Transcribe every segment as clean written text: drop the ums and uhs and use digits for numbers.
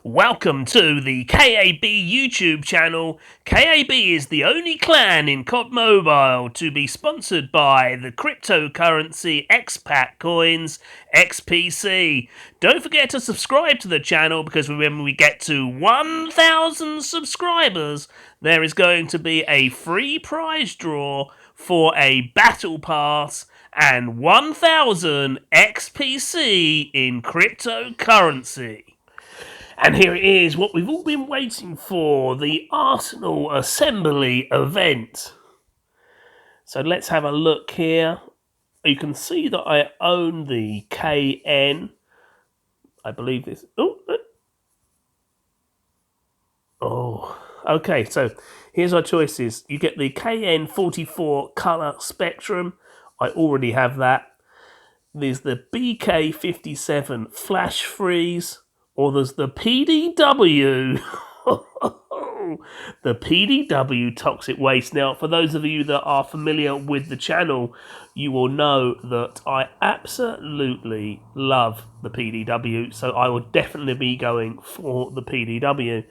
Welcome to the KAB YouTube channel. KAB is the only clan in COD Mobile to be sponsored by the cryptocurrency expat coins XPC. Don't forget to subscribe to the channel because when we get to 1,000 subscribers, there is going to be a free prize draw for a battle pass and 1,000 XPC in cryptocurrency. And here it is, what we've all been waiting for, the Arsenal Assembly Event. So let's have a look here. You can see that I own the KN. I believe this. Okay, so here's our choices. You get the KN44 colour spectrum. I already have that. There's the BK57 flash freeze. Or there's the PDW. The PDW toxic waste. Now, for those of you that are familiar with the channel, you will know that I absolutely love the PDW, so I will definitely be going for the PDW.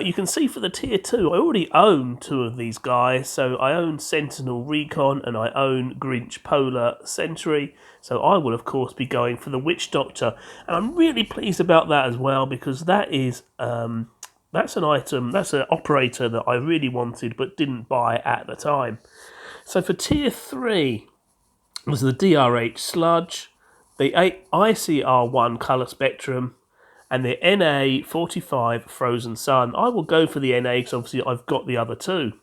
You can see for the tier 2, I already own 2 of these guys. So I own Sentinel Recon and I own Grinch Polar Sentry. So I will, of course, be going for the Witch Doctor. And I'm really pleased about that as well, because that is that's an item, that's an operator that I really wanted but didn't buy at the time. So for tier 3 was the DRH Sludge, the ICR1 Colour Spectrum, and the NA45 Frozen Sun. I will go for the NA because obviously I've got the other 2.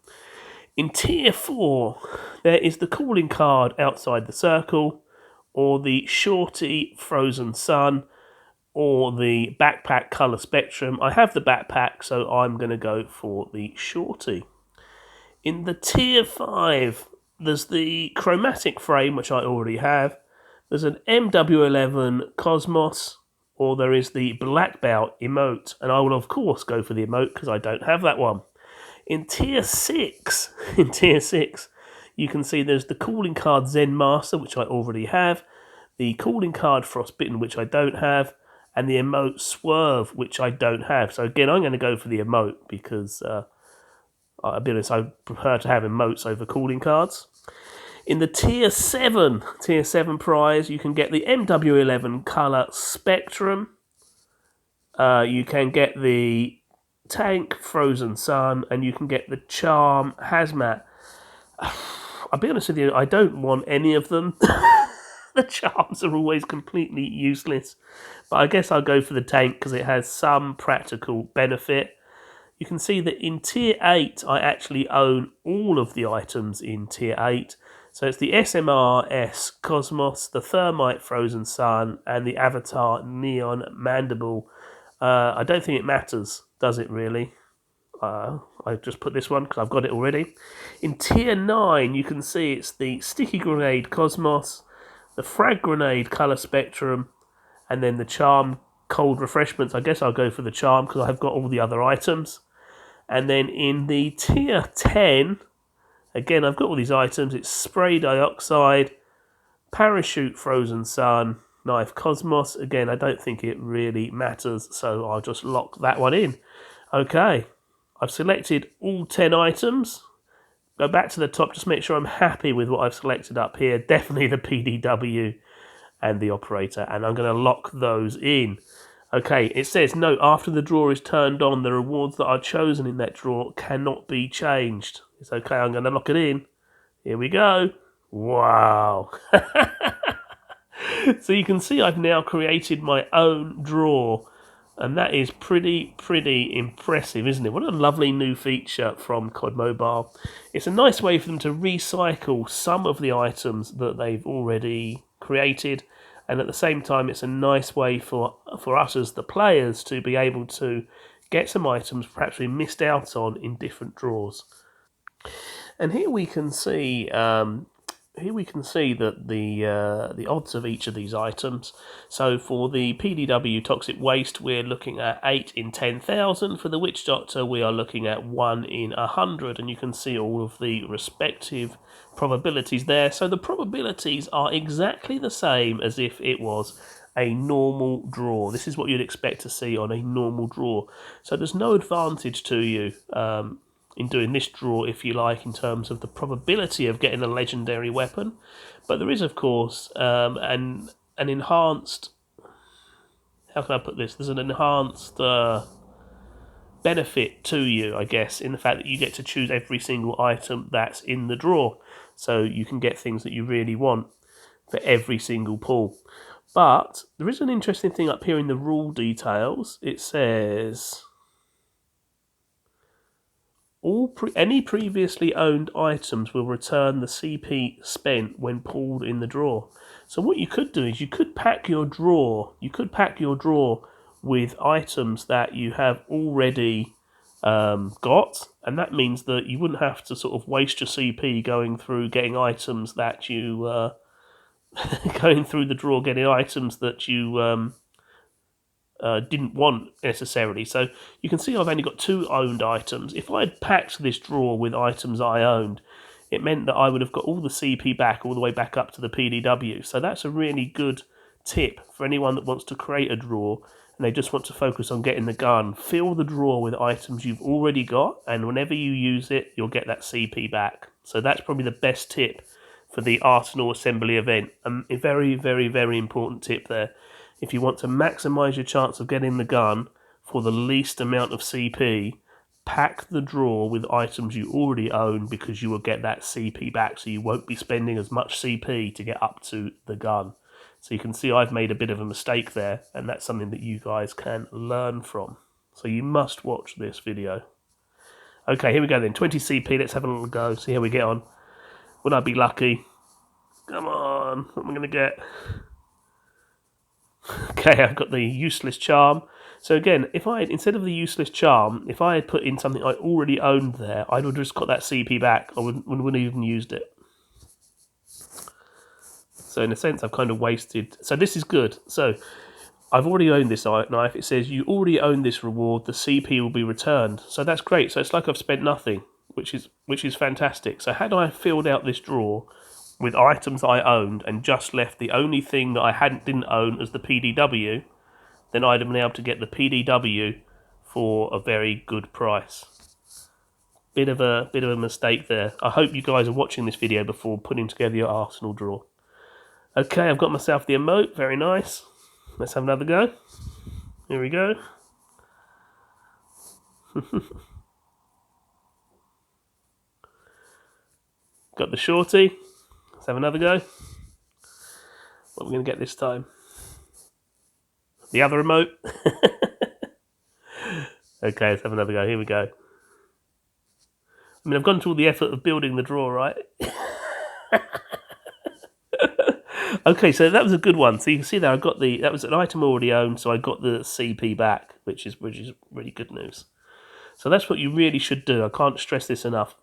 In tier 4, there is the calling card Outside the Circle, or the Shorty Frozen Sun, or the Backpack Colour Spectrum. I have the backpack, so I'm going to go for the Shorty. In the tier 5, there's the Chromatic Frame, which I already have. There's an MW11 Cosmos, or there is the Black Belt emote, and I will of course go for the emote because I don't have that one. In tier 6, you can see there's the calling card Zen Master, which I already have, the calling card Frostbitten, which I don't have, and the emote Swerve, which I don't have. So again, I'm going to go for the emote because I'll be honest, I prefer to have emotes over calling cards. In the tier 7 prize, you can get the MW11 Colour Spectrum. You can get the Tank Frozen Sun, and you can get the Charm Hazmat. I'll be honest with you, I don't want any of them. The charms are always completely useless. But I guess I'll go for the tank because it has some practical benefit. You can see that in tier 8, I actually own all of the items in tier 8. So it's the SMR-S Cosmos, the Thermite Frozen Sun, and the Avatar Neon Mandible. I don't think it matters, does it really? I just put this one because I've got it already. In tier 9, you can see it's the Sticky Grenade Cosmos, the Frag Grenade Colour Spectrum, and then the Charm Cold Refreshments. I guess I'll go for the Charm because I've got all the other items. And then in the tier 10, again, I've got all these items. It's Spray Dioxide, Parachute Frozen Sun, Knife Cosmos. Again, I don't think it really matters, so I'll just lock that one in. Okay, I've selected all 10 items. Go back to the top, just make sure I'm happy with what I've selected up here. Definitely the PDW and the operator, and I'm going to lock those in. Okay, it says, note, after the draw is turned on, the rewards that are chosen in that draw cannot be changed. It's okay, I'm going to lock it in. Here we go. Wow. So you can see I've now created my own draw, and that is pretty impressive, isn't it? What a lovely new feature from COD Mobile. It's a nice way for them to recycle some of the items that they've already created, and at the same time it's a nice way for us as the players to be able to get some items perhaps we missed out on in different draws. And here we can see that the odds of each of these items. So for the PDW Toxic Waste, we're looking at 8 in 10,000. For the Witch Doctor, we are looking at 1 in 100, and you can see all of the respective probabilities there. So the probabilities are exactly the same as if it was a normal draw. This is what you'd expect to see on a normal draw. So there's no advantage to you in doing this draw, if you like, in terms of the probability of getting a legendary weapon. But there is, of course, an enhanced... How can I put this? There's an enhanced benefit to you, I guess, in the fact that you get to choose every single item that's in the draw. So you can get things that you really want for every single pull. But there is an interesting thing up here in the rule details. It says any previously owned items will return the CP spent when pulled in the draw. So what you could do is you could pack your draw. You could pack your draw with items that you have already got, and that means that you wouldn't have to sort of waste your CP going through getting items that you going through the draw, getting items that you didn't want necessarily. So you can see I've only got 2 owned items. If I had packed this draw with items I owned, it meant that I would have got all the CP back all the way back up to the PDW. So that's a really good tip for anyone that wants to create a draw and they just want to focus on getting the gun. Fill the draw with items you've already got, and whenever you use it, you'll get that CP back. So that's probably the best tip for the Arsenal Assembly event. A very, very, very important tip there. If you want to maximise your chance of getting the gun for the least amount of CP, pack the draw with items you already own, because you will get that CP back, so you won't be spending as much CP to get up to the gun. So you can see I've made a bit of a mistake there, and that's something that you guys can learn from. So you must watch this video. Okay, here we go then. 20 CP, let's have a little go, see how we get on. Would I be lucky? Come on, what am I going to get? Okay, I've got the useless charm. So again, if I instead of the useless charm, if I had put in something I already owned there, I would have just got that CP back. I wouldn't even used it. So in a sense, I've kind of wasted. So this is good. So I've already owned this knife. It says you already own this reward. The CP will be returned. So that's great. So it's like I've spent nothing, which is fantastic. So had I filled out this drawer with items I owned and just left the only thing that I didn't own as the PDW, then I'd have been able to get the PDW for a very good price. Bit of a mistake there. I hope you guys are watching this video before putting together your Arsenal draw. Okay, I've got myself the emote. Very nice. Let's have another go. Here we go. Got the shorty. Let's have another go. What are we going to get this time? The other remote. Okay, let's have another go. Here we go. I mean, I've gone through all the effort of building the draw, right? Okay, so that was a good one. So you can see there, that was an item already owned, so I got the CP back, which is really good news. So that's what you really should do. I can't stress this enough.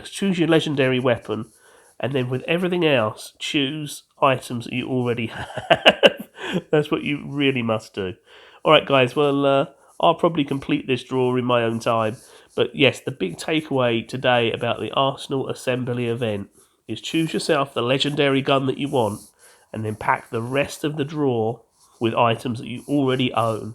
Choose your legendary weapon, and then with everything else, choose items that you already have. That's what you really must do. All right, guys. Well, I'll probably complete this draw in my own time. But yes, the big takeaway today about the Arsenal Assembly event is choose yourself the legendary gun that you want, and then pack the rest of the draw with items that you already own,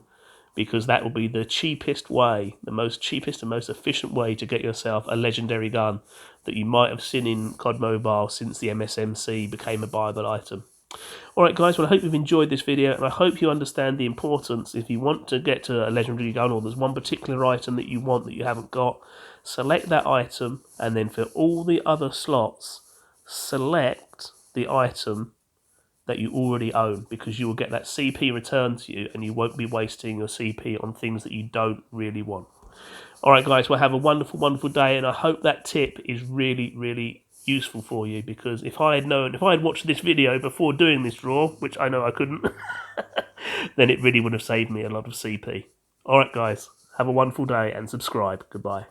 because that will be the cheapest way, the cheapest and most efficient way to get yourself a legendary gun that you might have seen in COD Mobile since the MSMC became a viable item. Alright guys, well I hope you've enjoyed this video, and I hope you understand the importance. If you want to get to a legendary gun, or there's one particular item that you want that you haven't got, select that item, and then for all the other slots, select the item that you already own, because you will get that CP returned to you and you won't be wasting your CP on things that you don't really want. Alright guys, well have a wonderful, wonderful day, and I hope that tip is really, really useful for you, because if I had watched this video before doing this draw, which I know I couldn't, then it really would have saved me a lot of CP. Alright guys, have a wonderful day and subscribe. Goodbye.